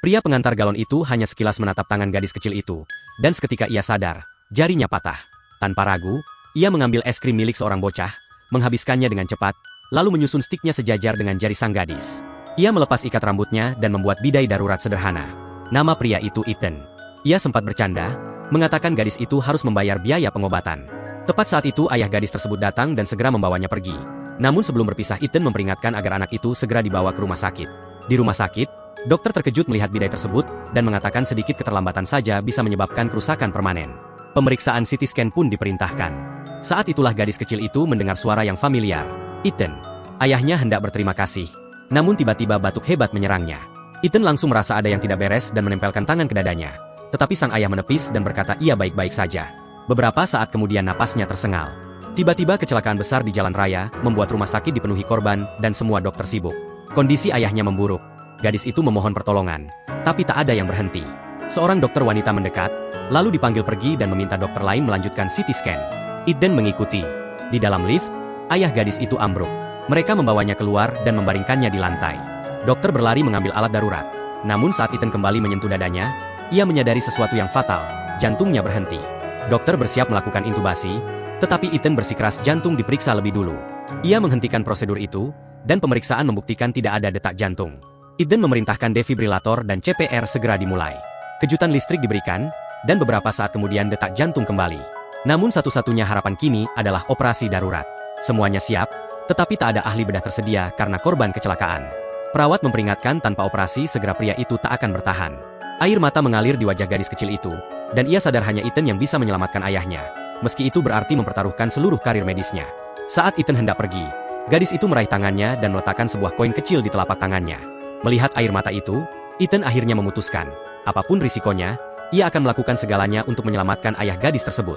Pria pengantar galon itu hanya sekilas menatap tangan gadis kecil itu, dan seketika ia sadar, jarinya patah. Tanpa ragu, ia mengambil es krim milik seorang bocah, menghabiskannya dengan cepat, lalu menyusun stiknya sejajar dengan jari sang gadis. Ia melepas ikat rambutnya dan membuat bidai darurat sederhana. Nama pria itu Ethan. Ia sempat bercanda, mengatakan gadis itu harus membayar biaya pengobatan. Tepat saat itu ayah gadis tersebut datang dan segera membawanya pergi. Namun sebelum berpisah Ethan memperingatkan agar anak itu segera dibawa ke rumah sakit. Di rumah sakit, dokter terkejut melihat bidai tersebut dan mengatakan sedikit keterlambatan saja bisa menyebabkan kerusakan permanen. Pemeriksaan CT scan pun diperintahkan. Saat itulah gadis kecil itu mendengar suara yang familiar. Ethan. Ayahnya hendak berterima kasih. Namun tiba-tiba batuk hebat menyerangnya. Ethan langsung merasa ada yang tidak beres dan menempelkan tangan ke dadanya. Tetapi sang ayah menepis dan berkata ia baik-baik saja. Beberapa saat kemudian napasnya tersengal. Tiba-tiba kecelakaan besar di jalan raya, membuat rumah sakit dipenuhi korban dan semua dokter sibuk. Kondisi ayahnya memburuk. Gadis itu memohon pertolongan. Tapi tak ada yang berhenti. Seorang dokter wanita mendekat, lalu dipanggil pergi dan meminta dokter lain melanjutkan CT scan. Ethan mengikuti. Di dalam lift, ayah gadis itu ambruk. Mereka membawanya keluar dan membaringkannya di lantai. Dokter berlari mengambil alat darurat. Namun saat Ethan kembali menyentuh dadanya, ia menyadari sesuatu yang fatal. Jantungnya berhenti. Dokter bersiap melakukan intubasi, tetapi Ethan bersikeras jantung diperiksa lebih dulu. Ia menghentikan prosedur itu, dan pemeriksaan membuktikan tidak ada detak jantung. Ethan memerintahkan defibrilator dan CPR segera dimulai. Kejutan listrik diberikan, dan beberapa saat kemudian detak jantung kembali. Namun satu-satunya harapan kini adalah operasi darurat. Semuanya siap, tetapi tak ada ahli bedah tersedia karena korban kecelakaan. Perawat memperingatkan tanpa operasi segera pria itu tak akan bertahan. Air mata mengalir di wajah gadis kecil itu, dan ia sadar hanya Ethan yang bisa menyelamatkan ayahnya. Meski itu berarti mempertaruhkan seluruh karir medisnya. Saat Ethan hendak pergi, gadis itu meraih tangannya dan meletakkan sebuah koin kecil di telapak tangannya. Melihat air mata itu, Ethan akhirnya memutuskan, apapun risikonya, ia akan melakukan segalanya untuk menyelamatkan ayah gadis tersebut.